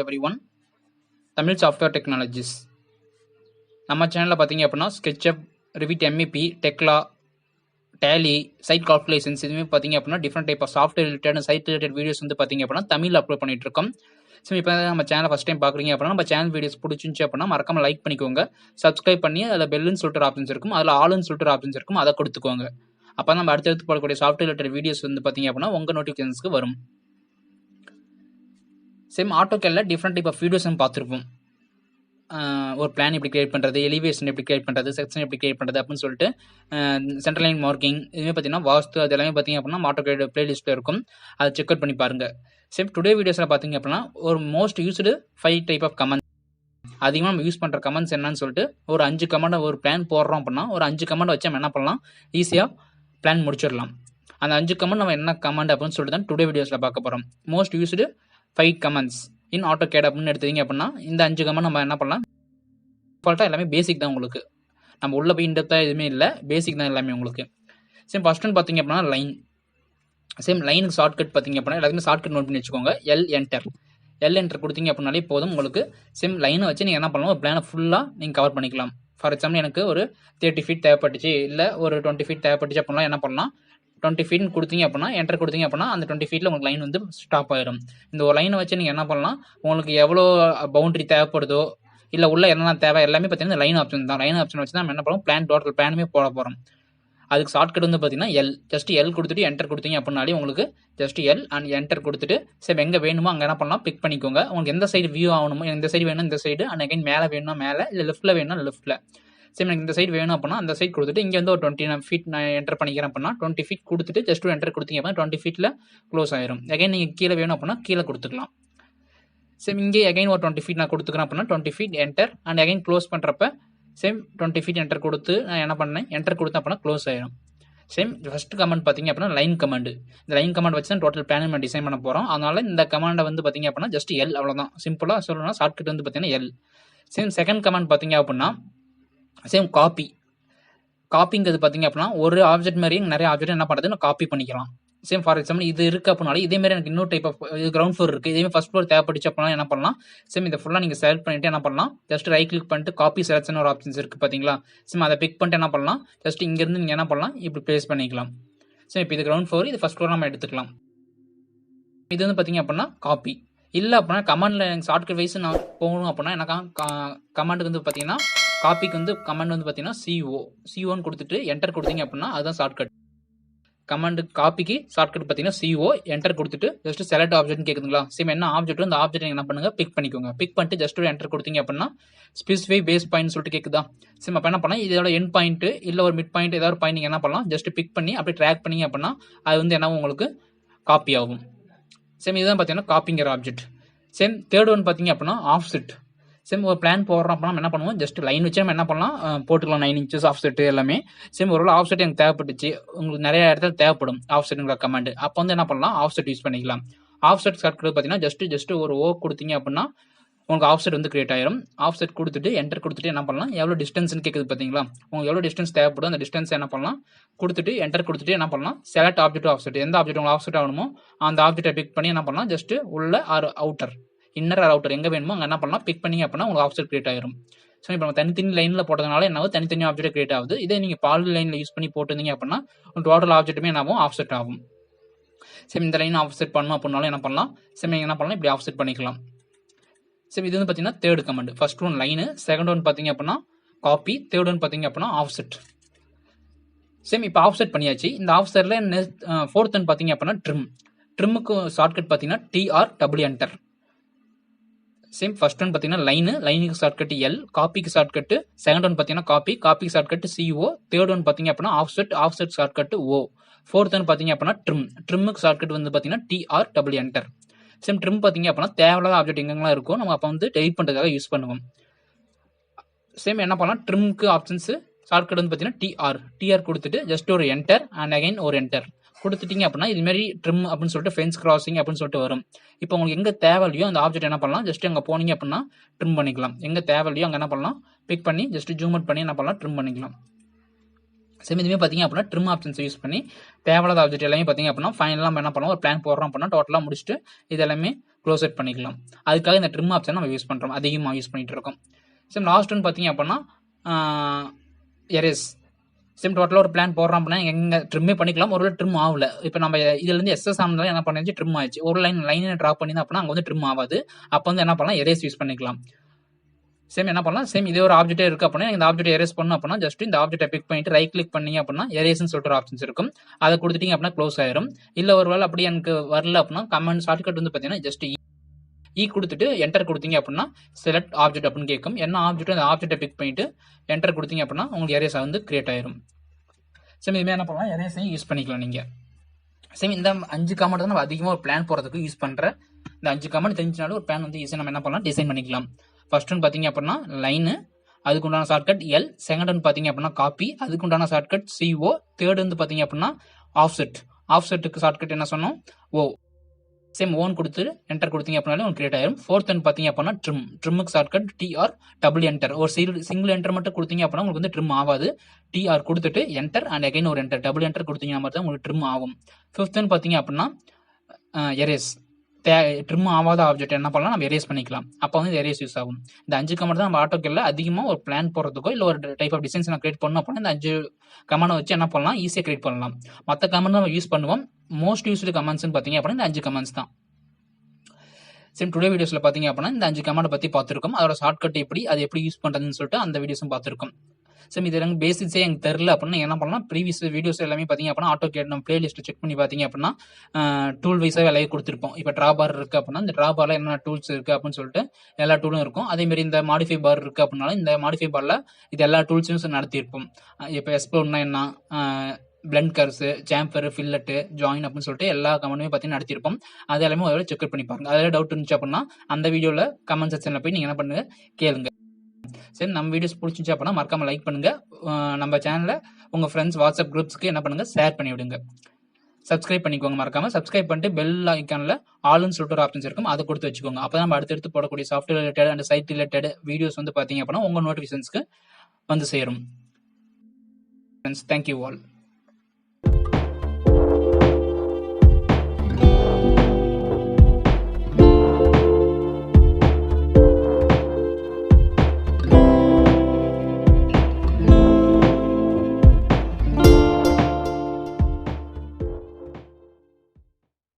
everyone. Tamil Software Technologies. நம்ம சேனல்ல பாத்தீங்க அப்படின்னா SketchUp, Revit MEP, Tekla, Tally, Site Calculations இதுமே பாத்தீங்க அப்படின்னா different type of software related site related videos வந்து பாத்தீங்க அப்படின்னா தமிழ்ல அப்லோட் பண்ணிட்டு இருக்கோம். ஸோ இப்போ நம்ம சேனல் ஃபஸ்ட் டைம் பார்க்குறீங்க அப்படின்னா நம்ம சேனல் வீடியோஸ் பிடிச்சிருந்துச்சு அப்படின்னா மறக்காம லைக் பண்ணிக்கோங்க. சப்ஸ்கிரைப் பண்ணி அதில் பெல்லுன்னு சொல்லிட்டு ஆப்ஷன்ஸ் இருக்கும், அதில் ஆளுன்னு சொல்லிட்டு ஆப்ஷன்ஸ் இருக்கும், அதை கொடுத்துக்கோங்க. அப்போ நம்ம அடுத்தடுத்து போடக்கூடிய சாஃப்ட்வேர் ரிலேட்டட் வீடியோஸ் வந்து பார்த்தீங்க அப்படின்னா உங்கள் நோட்டிஃபிகேஷன்ஸ்க்கு வரும். சேம் AutoCADல டிஃப்ரெண்ட் டைப் ஆஃப் வீடியோஸ் நம்ம பார்த்துருப்போம். ஒரு பிளான் எப்படி கிரியேட் பண்ணுறது, எலிவேஷன் எப்படி கிரியேட் பண்ணுறது, செக்ஷன் எப்படி கிரியேட் பண்ணுறது அப்படின்னு சொல்லிட்டு சென்ட்ரல் லைன் மார்க்கிங் இதுவே பார்த்தீங்கன்னா வாஸ்து அது எல்லாமே பார்த்தீங்க அப்படின்னா AutoCAD பிளேலிஸ்ட்டில் இருக்கும், அதை செக் அவுட் பண்ணி பாருங்கள். சேம் டுடே வீடியோஸில் பார்த்தீங்க அப்படின்னா ஒரு most used 5 type of comment அதிகமாக நம்ம யூஸ் பண்ணுற கமெண்ட்ஸ் என்னன்னு சொல்லிட்டு ஒரு 5 கமெண்ட் ஒரு பிளான் போடுறோம் அப்படின்னா ஒரு 5 கமெண்ட் வச்சு நம்ம என்ன பண்ணலாம், ஈஸியாக பிளான் முடிச்சிடலாம். அந்த 5 கமெண்ட் நம்ம என்ன கமெண்ட் அப்படின்னு சொல்லிட்டு தான் டுடே வீடியோஸில் பார்க்க போகிறோம். மோஸ்ட் யூஸ்டு 5 கமெண்ட்ஸ் இன் AutoCAD அப்படின்னு எடுத்தீங்க அப்படின்னா இந்த 5 கமெண்ட் நம்ம என்ன பண்ணலாம், டிஃபால்ட்டாக எல்லாமே பேசிக் தான் உங்களுக்கு, நம்ம உள்ள போய் இன்டெப்த்தாக எதுவுமே இல்லை, பேசிக் தான் எல்லாமே உங்களுக்கு. சேம் ஃபர்ஸ்ட் ஒன் பார்த்தீங்க அப்படின்னா லைன். சேம் லைனுக்கு ஷார்ட்கட் பார்த்தீங்க அப்படின்னா எல்லாத்துக்குமே ஷார்ட்கட் நோட் பண்ணி வச்சுக்கோங்க. எல் என்டர் கொடுத்தீங்க அப்படின்னாலே போதும் உங்களுக்கு. சேம் லைனை வச்சு நீங்கள் என்ன பண்ணலாம், ஒரு பிளானை ஃபுல்லாக நீங்கள் கவர் பண்ணிக்கலாம். ஃபார் எக்ஸாம்பிள் எனக்கு ஒரு 30 ஃபீட் தேவைப்பட்டுச்சு, இல்லை ஒரு 20 ஃபீட் தேவைப்பட்டுச்சு அப்படின்னா என்ன பண்ணலாம், 20 ஃபீட் கொடுத்தீங்க அப்படின்னா என்டர் கொடுத்தீங்க அப்படின்னா அந்த 20 ஃபீட்டில் உங்களுக்கு லைன் வந்து ஸ்டாப் ஆயிடும். இந்த ஒரு லைனை வச்சு நீங்கள் என்ன பண்ணலாம், உங்களுக்கு எவ்வளோ பவுண்டரி தேவைப்படுதோ இல்லை உள்ள என்னென்ன தேவை எல்லாமே பார்த்தீங்கன்னா லைன் ஆப்ஷன் தான். லைன் ஆப்ஷன் வச்சு தான் நம்ம என்ன பண்ணுவோம், டோட்டல் பிளானுமே போட போகிறோம். அதுக்கு ஷார்ட்கட் வந்து பார்த்தீங்கன்னா ஜஸ்ட் எல் கொடுத்துட்டு என்டர் கொடுத்தீங்க அப்படின்னாலே உங்களுக்கு ஜஸ்ட் எல் அண்ட் என்டர் கொடுத்துட்டு சரி எங்கே வேணுமோ அங்கே என்ன பண்ணலாம் பிக் பண்ணிக்கோங்க. உங்களுக்கு எந்த சைடு வியூ ஆகணுமோ, எந்த சைடு வேணும் இந்த சைடு, அண்ட் அகைன் மேலே வேணும்னா மேலே, இல்லை லெஃப்ட்டில் வேணும்னா லெஃப்ட்டில். சரி எனக்கு இந்த சைடு வேணும் அப்படின்னா அந்த சைடு கொடுத்துட்டு இங்கே வந்து ஒரு 20 ஃபீட் நான் என்டர் பண்ணிக்கிறேன் அப்படின்னா 20 ஃபீட் கொடுத்துட்டு ஜஸ்ட் ஒரு என்டர் கொடுத்தீங்க அப்படின்னா 20 ஃபீட்டில் க்ளோஸ் ஆயிரும். அகைன் நீங்கள் கீழே வேணும் அப்படின்னா கீழே கொடுத்துக்கலாம். சேம் இங்கே அகைன் ஒரு 20 ஃபீட் நான் கொடுத்துக்கிறேன் அப்படின்னா 20 feet enter and again close பண்ணுறப்ப சேம் 20 ஃபீட் என்டர் கொடுத்து நான் என்ன பண்ணேன், என்டர் கொடுத்தேன் அப்படின்னா க்ளோஸ் ஆயிடும். சேம் ஃபர்ஸ்ட் கமெண்ட் பார்த்தீங்க அப்படின்னா லைன் கமெண்ட். இந்த லைன் கமெண்ட் வச்சு தான் டோட்டல் பிளான் நம்ம டிசைன் பண்ண போகிறோம். அதனால இந்த கமெண்டை வந்து பார்த்தீங்க அப்படின்னா ஜஸ்ட் எல், அவ்வளோதான். சிம்பிளாக சொல்லணும்னா ஷார்ட்கட் வந்து பார்த்தீங்கன்னா எல். சேம் செகண்ட் கமெண்ட் பார்த்தீங்க அப்படின்னா சேம் காப்பிங்கிறது பார்த்தீங்க அப்படின்னா ஒரு ஆப்ஜெக்ட் மாதிரி நிறைய ஆப்ஜெக்ட் என்ன பண்ணுறது, நான் காப்பி பண்ணிக்கலாம். சேம் ஃபார் எக்ஸாம்பிள் இது இருக்குது அப்படின்னாலும் இதே மாதிரி எனக்கு இன்னொரு டைப் ஆஃப் கிரவுண்ட் ஃப்ளோர் இருக்குது, இதே ஃபர்ஸ்ட் ஃப்ளோர் தேவைப்பட்டுச்சு அப்படின்னா என்ன பண்ணலாம், சேம் இதை ஃபுல்லாக நீங்கள் செலக்ட் பண்ணிட்டு என்ன பண்ணலாம், ஜஸ்ட் ரைட் கிளிக் பண்ணிட்டு காப்பி செலக்ஷன் ஒரு ஆப்ஷன்ஸ் இருக்குது பார்த்தீங்களா. சேம் அதை பிக் பண்ணிட்டு என்ன பண்ணலாம், ஜஸ்ட் இங்கேருந்து நீங்கள் என்ன பண்ணலாம் இப்படி பிளேஸ் பண்ணிக்கலாம். சேம் இப்போ இது கிரவுண்ட் ஃப்ளோர், இது ஃபர்ஸ்ட் ஃப்ளோர் நம்ம எடுத்துக்கலாம். இது வந்து பார்த்தீங்க அப்படின்னா காப்பி. இல்லை அப்படின்னா கமெண்டில் எனக்கு ஷார்ட்கட் வைஸ் நான் போகணும் அப்படின்னா எனக்கு கமெண்டுக்கு வந்து பார்த்தீங்கன்னா காப்பிக்கு வந்து கமெண்ட் வந்து பார்த்தீங்கன்னா சிஓன்னு கொடுத்துட்டு என்டர் கொடுத்தீங்க அப்படின்னா அதுதான் ஷார்ட்கட். கமெண்ட் காப்பிக்கு ஷார்ட்கட் பார்த்தீங்கன்னா CO என்டர் கொடுத்துட்டு ஜஸ்ட் செலக்ட் ஆப்ஜெக்ட் கேட்குதுங்களா, சேம் என்ன ஆப்ஜெக்ட் அந்த ஆப்ஜெக்ட் என்ன பண்ணுங்க பிக் பண்ணிக்கோங்க. பிக் பண்ணிட்டு ஜஸ்ட் ஒரு என்டர் கொடுத்தீங்க அப்படின்னா ஸ்பெசிஃபை பேஸ் பாயிண்ட் சொல்லிட்டு கேட்குதா. சேம் அப்போ என்ன பண்ணலாம், இதோட எண்ட் பாயிண்ட் இல்லை ஒரு மிட் பாயிண்ட் ஏதாவது ஒரு பாயிண்ட் நீங்கள் என்ன பண்ணலாம் ஜஸ்ட் பிக் பண்ணி அப்படியே ட்ராக் பண்ணீங்க அப்படின்னா அது வந்து என்ன உங்களுக்கு காப்பி ஆகும். சேம் இதுதான் பார்த்தீங்கன்னா காப்பிங்கிற ஆப்ஜெக்ட். சேம் தேர்ட் ஒன் பார்த்தீங்க அப்படின்னா ஆஃப்செட். சேம் ஒரு பிளான் போடுறோம் அப்படின்னா நம்ம என்ன பண்ணுவோம், ஜஸ்ட் லைன் வச்சு நம்ம என்ன பண்ணலாம் போட்டுக்கலாம் 9 inches ஆஃப்செட் எல்லாமே. சேம் ஒரு ஆஃப்செட் எனக்கு தேவைப்பட்டுச்சு, உங்களுக்கு நிறைய இடத்துல தேவைப்படும் ஆஃப்செட்டுங்கிற கமெண்ட், அப்போ வந்து என்ன பண்ணலாம் ஆஃப்செட் யூஸ் பண்ணிக்கலாம். ஆஃப்செட் ஷார்ட்கட் பார்த்தீங்கன்னா ஜஸ்ட் ஒரு ஓ கொடுத்தீங்க அப்படின்னா உங்களுக்கு ஆஃப்செட் வந்து கிரியேட் ஆயிரும். ஆஃப்செட் கொடுத்துட்டு என்டர் கொடுத்துட்டு என்ன பண்ணலாம், எவ்வளோ டிஸ்டன்ஸ்னு கேட்குது பார்த்தீங்களா, உங்களுக்கு எவ்வளோ டிஸ்டன்ஸ் தேவைப்படும் அந்த டிஸ்டன்ஸ் என்ன பண்ணலாம் கொடுத்துட்டு என்டர் கொடுத்துட்டு என்ன பண்ணலாம் செலக்ட் ஆப்ஜெக்ட் ஆஃப்செட், எந்த ஆப்ஜெக்ட் உங்களுக்கு ஆஃப்செட் ஆகணுமோ அந்த ஆப்ஜெக்டை பிக் பண்ணி என்ன பண்ணலாம் ஜஸ்ட் உள்ள or outer inner or outer எங்கே வேணுமோ அங்கே என்ன பண்ணலாம் பிக் பண்ணி அப்படின்னா உங்களுக்கு ஆப்ஜெக்ட் கிரியேட் ஆயிரும். ஸோ இப்போ நம்ம தனித்தனி லைனில் போட்டதுனால என்ன ஆகும், தனித்தனி ஆப்ஜெக்ட் கிரியேட் ஆகுது. இதே நீங்கள் பாலி லைனில் யூஸ் பண்ணி போட்டிருந்தீங்க அப்படின்னா டோட்டல் ஆப்ஜெக்ட்டுமே என்ன ஆகும் ஆஃப்செட் ஆகும். சரி இந்த லைன் ஆஃப்செட் பண்ணணும் அப்படின்னாலும் என்ன பண்ணலாம், சரி நீங்கள் என்ன பண்ணலாம் இப்படி ஆஃப்செட் பண்ணிக்கலாம். சரி இது வந்து பார்த்தீங்கன்னா third comment. First one line, second one பார்த்தீங்க அப்படின்னா காப்பி, தேர்ட் ஒன் பார்த்தீங்க அப்படின்னா ஆஃப்செட். சேம் இப்போ ஆஃப்செட் பண்ணியாச்சு. இந்த ஆஃப்செட்டில் ஃபோர்த் ஒன் பார்த்தீங்க அப்படின்னா ட்ரிம்முக்கு ஷார்ட்கட் பார்த்தீங்கன்னா TR enter. Same first one பார்த்தீங்கன்னா லைனுக்கு ஷார்ட்கட் எல், காப்பிக்கு ஷார்ட்கட், செகண்ட் ஒன் பார்த்தீங்கன்னா காப்பிக்கு ஷார்ட்கட் CO, தேர்ட் ஒன் பார்த்தீங்க அப்படின்னா offset shortcut O, fourth one பார்த்தீங்க அப்படின்னா ட்ரிம்முக்கு ஷார்ட்கட் வந்து பார்த்தீங்கன்னா TR என்டர். சேம் ட்ரிம் பார்த்தீங்க அப்படின்னா தேவையில்லாத ஆப்ஜெக்ட் எங்கெல்லாம் இருக்கும் நம்ம அப்போ வந்து டெலிட் பண்ணுறதுக்காக யூஸ் பண்ணுவோம். சேம் என்ன பண்ணலாம் ட்ரிம்க்கு ஆப்ஷன்ஸ் ஷார்ட்கட் வந்து பார்த்தீங்கன்னா TR கொடுத்துட்டு ஜஸ்ட் ஒரு என்டர் அண்ட் அகைன் ஒரு என்டர் கொடுத்துட்டீங்க அப்படின்னா இது மாதிரி ட்ரிம் அப்படின்னு சொல்லிட்டு ஃபென்ஸ் கிராசிங் அப்படின்னு சொல்லிட்டு வரும். இப்போ உங்களுக்கு எங்கே தேவையோ அந்த ஆப்ஜெக்ட் என்ன பண்ணலாம் ஜஸ்ட் அங்கே போனீங்க அப்படின்னா ட்ரிம் பண்ணிக்கலாம். எங்கே தேவையோ அங்கே என்ன பண்ணலாம் பிக் பண்ணி ஜஸ்ட் ஜூம் அவுட் பண்ணி என்ன பண்ணலாம் ட்ரிம் பண்ணிக்கலாம். சேம் இதுவே பார்த்தீங்க அப்படின்னா ட்ரிம் ஆப்ஷன்ஸ் யூஸ் பண்ணி தேவையில்லாத ஆப்ஜெக்ட் எல்லாமே பார்த்தீங்க அப்படின்னா ஃபைனலாக நம்ம என்ன பண்ணலாம் ஒரு பிளான் போடுறோம் அப்படின்னா டோட்டலாக முடிச்சுட்டு இது எல்லாமே க்ளோஸ் அவுட் பண்ணிக்கலாம். அதுக்காக இந்த ட்ரிம் ஆப்ஷன் நம்ம யூஸ் பண்ணுறோம், அதிகமாக யூஸ் பண்ணிட்டு இருக்கோம். ஸோ லாஸ்ட் ஒன் பார்த்தீங்க அப்படின்னா எரேஸ். சேம் டோட்டலாக ஒரு பிளான் போடுறோம் அப்படின்னா எங்கே ட்ரிம்மே பண்ணிக்கலாம். ஒரு ட்ரிம் ஆகல, இப்போ நம்ம இதுலேருந்து எஸ்எஸ் ஆனதால என்ன பண்ணிச்சு, ட்ரிம் ஆயிடுச்சு. ஒரு லைனை ட்ரா பண்ணி தான் அப்படின்னா அங்கே வந்து ட்ரிம் ஆகாது. அப்போ வந்து என்ன பண்ணலாம், எரேஸ் யூஸ் பண்ணிக்கலாம். சேம் என்ன பண்ணலாம், சேம் இதே ஒரு ஆப்ஜெக்டே இருக்கு அப்படின்னா இந்த ஆப்ஜெக்ட் எரேஸ் பண்ணணும் அப்படின்னா ஜஸ்ட் இந்த ஆப்ஜெக்டை பிக் பண்ணிட்டு ரைட் கிளிக் பண்ணீங்க அப்படின்னா எரேஸ்னு சொல்லிட்டு ஒரு ஆப்ஷன்ஸ் இருக்கும், அதை கொடுத்துட்டீங்க அப்படின்னா க்ளோஸ் ஆயிரும். இல்லை ஒரு வேளை அப்படி எனக்கு வரல அப்படின்னா கமெண்ட் ஷார்ட்கட் வந்து பார்த்தீங்கன்னா ஜஸ்ட் கொடுத்துட்டு என்டர் கொடுத்தீங்க அப்படின்னா செலக்ட் ஆப்ஜெக்ட் அப்படின்னு கேட்கும். என்ன ஆப்ஜெக்ட் அந்த ஆப்ஜெக்டை பிக் பண்ணிட்டு என்டர் கொடுத்தீங்க அப்படின்னா உங்களுக்கு எரேஸ் வந்து கிரியேட் ஆயிரும். சேம் இதுமாதிரி என்ன பண்ணலாம், எரேஸையும் யூஸ் பண்ணிக்கலாம் நீங்கள். சேம் இந்த 5 கமெண்ட் தான் நம்ம அதிகமாக ஒரு பிளான் போகிறதுக்கு யூஸ் பண்ணுற. இந்த 5 கமெண்ட் தெரிஞ்சினாலும் ஒரு பிளான் வந்து ஈஸியாக நம்ம என்ன பண்ணலாம், டிசைன் பண்ணிக்கலாம். ஃபர்ஸ்ட் ஒன் பார்த்தீங்க அப்படின்னா லைனு, அதுக்கு உண்டான ஷார்ட்கட் எல். செகண்ட் ஒன் பார்த்தீங்க அப்படின்னா காப்பி, அதுக்கு உண்டான ஷார்ட்கட் CO. தேர்ட் வந்து பார்த்தீங்க அப்படின்னா ஆஃப்செட். ஆஃப்செட்டுக்கு ஷார்ட்கட் என்ன சொன்னோம், ஓ. சேம் ஓன் கொடுத்து என்டர் கொடுத்தீங்க அப்படின்னாலே உங்களுக்கு கிரியேட் ஆயிரும். ஃபோர்த் ஒன் பார்த்தீங்க அப்படின்னா ட்ரிம். ட்ரிம்முக்கு ஷார்ட்கட் TR டபுள் என்டர். ஒரு சிங்கிள் என்டர் மட்டும் கொடுத்தீங்க அப்படின்னா உங்களுக்கு வந்து ட்ரிம் ஆகாது. TR கொடுத்துட்டு என்டர் அண்ட் அகைன் ஒரு என்டர் டபுள் என்டர் கொடுத்தீங்கன்னா மட்டும் தான் உங்களுக்கு ட்ரிம் ஆகும். ஃபிஃப்த் ஒன் பார்த்தீங்க அப்படின்னா எரேஸ். ட்ரிம் ஆகாத ஆப்ஜெக்ட் என்ன பண்ணலாம், நம்ம எரேஸ் பண்ணிக்கலாம். அப்போ வந்து எரேஸ் யூஸ் ஆகும். இந்த 5 கமெண்ட் தான் நம்ம AutoCADல அதிகமாக ஒரு பிளான் போடுறதுக்கோ இல்லை ஒரு டைப் ஆஃப் டிசைன்ஸ் நான் கிரியேட் பண்ணணும் அப்படின்னா இந்த 5 கமெண்ட் வச்சு என்ன பண்ணலாம், ஈஸியாக கிரியேட் பண்ணலாம். மற்ற கமெண்ட் நம்ம யூஸ் பண்ணுவோம். மோஸ்ட் யூஸ்டு கமெண்ட்ஸ்னு பார்த்தீங்க அப்படின்னா இந்த 5 கமெண்ட்ஸ் தான். சேம் டுடே வீடியோஸில் பார்த்தீங்க அப்படின்னா இந்த 5 கமெண்ட் பற்றி பார்த்துருக்கோம். அதோட ஷார்ட்கட் எப்படி, அது எப்படி யூஸ் பண்ணுறதுன்னு சொல்லிட்டு அந்த வீடியோஸும் பார்த்துருக்கோம். சேம் இது எனக்கு பேசிக்ஸே எனக்கு தெரில அப்படின்னா என்ன பண்ணலாம், ப்ரீவியஸ் வீடியோஸ் எல்லாமே பார்த்தீங்க அப்படின்னா AutoCAD நம்ம பிளேலிஸ்ட் செக் பண்ணி பார்த்தீங்க அப்படின்னா டூல் வைஸாக எல்லாமே கொடுத்துருப்போம். இப்போ ட்ரா பார் இருக்குது அப்படின்னா இந்த ட்ரா பாரில் என்னென்ன டூல்ஸ் இருக்குது அப்படின்னு சொல்லிட்டு எல்லா டூலும் இருக்கும். அதேமாரி இந்த மாடிஃபை பார் இருக்குது அப்படின்னாலும் இந்த மாடிஃபை பாரில் இது எல்லா டூல்ஸையும் நடத்தியிருப்போம். இப்போ எக்ஸ்ப்ளோர்னா என்ன, பிளண்ட் கர்ஸு, சாம்பர், ஃபில்லட்டு, ஜாயின் அப்படின்னு சொல்லிட்டு எல்லா கமெண்ட்டுமே பார்த்தீங்கன்னா நடத்திருப்போம். அது எல்லாமே அதோட செக் பண்ணி பாருங்க. அதில் டவுட் இருந்துச்சு அப்படின்னா அந்த வீடியோவில் கமெண்ட் செக்ஷனில் போய் நீங்கள் என்ன பண்ணுங்க, கேளுங்க. சரி, நம்ம வீடியோஸ் பிடிச்சிச்சு அப்படின்னா மறக்காம லைக் பண்ணுங்க. நம்ம சேனலை உங்க ஃப்ரெண்ட்ஸ் வாட்ஸ்அப் குரூப்ஸ்க்கு என்ன பண்ணுங்க, ஷேர் பண்ணி விடுங்க. சப்ஸ்கிரைப் பண்ணிக்கோங்க, மறக்காம சப்ஸ்கிரைப் பண்ணிட்டு பெல் ஐக்கான்ல ஆல்னு சொல்லிட்டு ஒரு ஆப்ஷன்ஸ் இருக்கும், அதை கொடுத்து வச்சுக்கோங்க. அப்போ நம்ம அடுத்தடுத்து போடக்கூடிய software related and site related videos வந்து பார்த்தீங்க அப்படின்னா உங்க நோட்டிஃபிகேஷன்ஸ்க்கு வந்து சேரும். Friends, thank you all.